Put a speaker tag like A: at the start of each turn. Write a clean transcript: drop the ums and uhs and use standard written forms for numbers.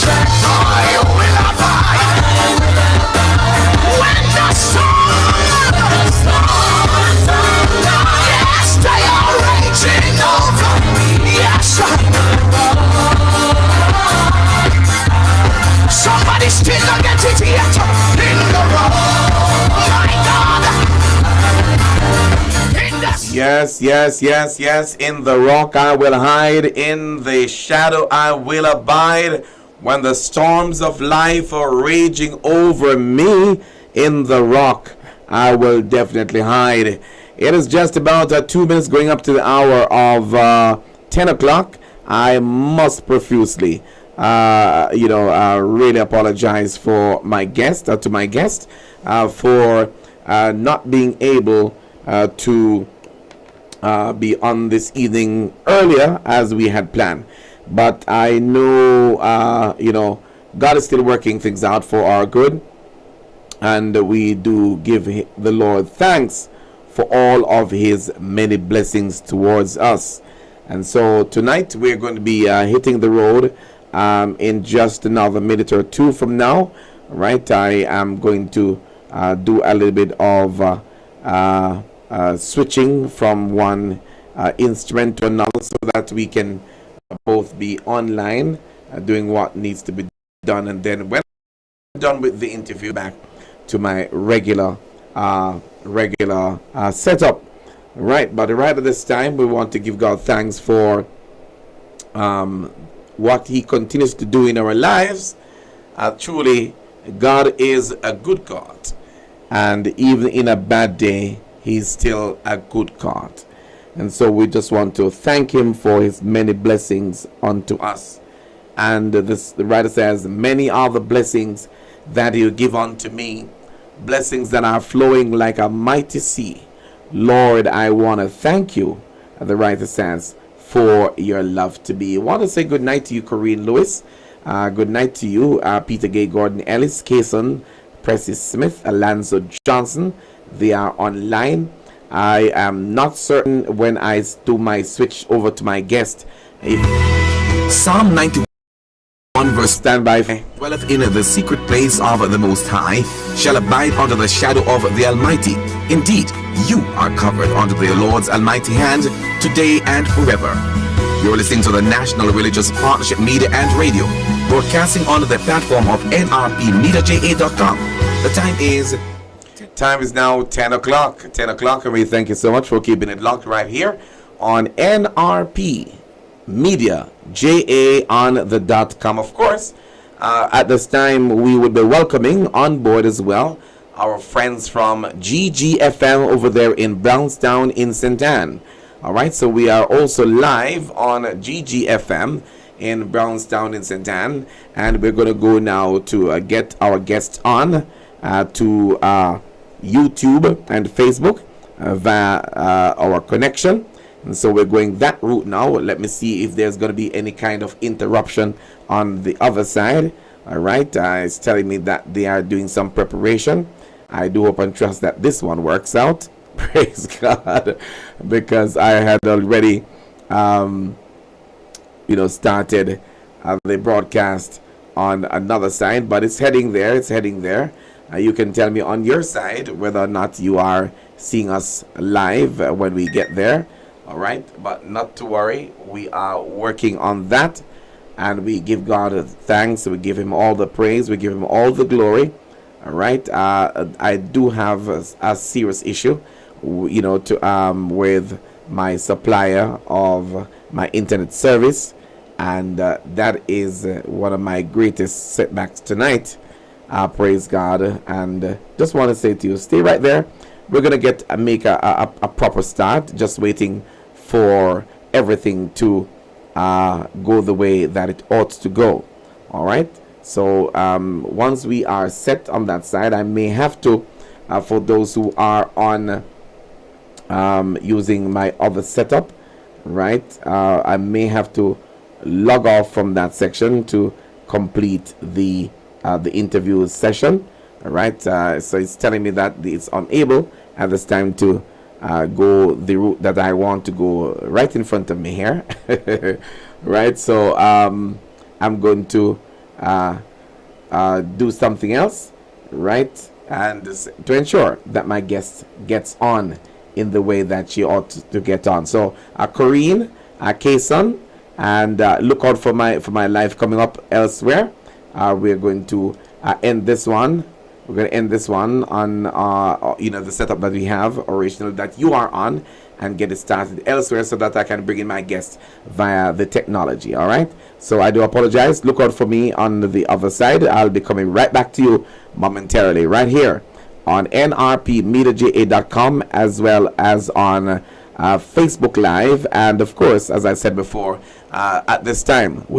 A: said I will abide when the storms yes, they are raging over me. Yes, somebody still don't get it yet. In the road, my God.
B: Yes, yes, yes, yes. In the rock I will hide, in the shadow I will abide. When the storms of life are raging over me, in the rock I will definitely hide. It is just about 2 minutes going up to the hour of 10 o'clock. I must profusely, really apologize for my guest, to my guest, for not being able to be on this evening earlier as we had planned. But I know, God is still working things out for our good. And we do give the Lord thanks for all of his many blessings towards us. And so tonight we're going to be hitting the road in just another minute or two from now. Right, I am going to do a little bit of switching from one instrument to another so that we can both be online doing what needs to be done, and then when I'm done with the interview, back to my regular setup. Right, but right at this time we want to give God thanks for what he continues to do in our lives. Truly, God is a good God, and even in a bad day he's still a good God. And so we just want to thank him for his many blessings unto us. And the writer says, many are the blessings that he'll give unto me, blessings that are flowing like a mighty sea. Lord, I want to thank you, the writer says, for your love to me. I want to say good night to you, Corinne Lewis. Good night to you, Peter Gay, Gordon Ellis, Kason, Precious Smith, Alonzo Johnson. They are online. I am not certain when I do my switch over to my guest. Psalm 91 verse stand by. Dwelleth in the secret place of the Most High, shall abide under the shadow of the Almighty. Indeed, you are covered under the Lord's almighty hand, today and forever. You're listening to the National Religious Partnership Media and Radio, broadcasting on the platform of nrpmedi.com. The time is now 10 o'clock. 10 o'clock, and we thank you so much for keeping it locked right here on NRP Media, JA on the .com. Of course, at this time, we would be welcoming on board as well our friends from GGFM over there in Brownstown in St. Anne. All right, so we are also live on GGFM in Brownstown in St. Anne, and we're going to go now to get our guests on to YouTube and Facebook via our connection. And so we're going that route now. Let me see if there's going to be any kind of interruption on the other side. All right, it's telling me that they are doing some preparation. I do hope and trust that this one works out. Praise God, because I had already started the broadcast on another side, but it's heading there. You can tell me on your side whether or not you are seeing us live when we get there. All right, but not to worry. We are working on that, and we give God thanks. We give him all the praise. We give him all the glory. All right. I do have a serious issue, with my supplier of my internet service, and that is one of my greatest setbacks tonight. Praise God, and just want to say to you, stay right there. We're gonna make a proper start. Just waiting for everything to go the way that it ought to go. All right. So once we are set on that side, I may have to, for those who are on using my other setup, right? I may have to log off from that section to complete the interview session. All right. So it's telling me that it's unable at this time to go the route that I want to go right in front of me here. Right. So I'm going to do something else, right? And to ensure that my guest gets on in the way that she ought to get on. So, Corrine, Kayson, and look out for my live coming up elsewhere. We're going to end this one. We're going to end this one on the setup that we have original that you are on, and get it started elsewhere so that I can bring in my guests via the technology. All right. So I do apologize. Look out for me on the other side. I'll be coming right back to you momentarily, right here on nrpmedi.com, as well as on Facebook Live, and of course, as I said before, at this time we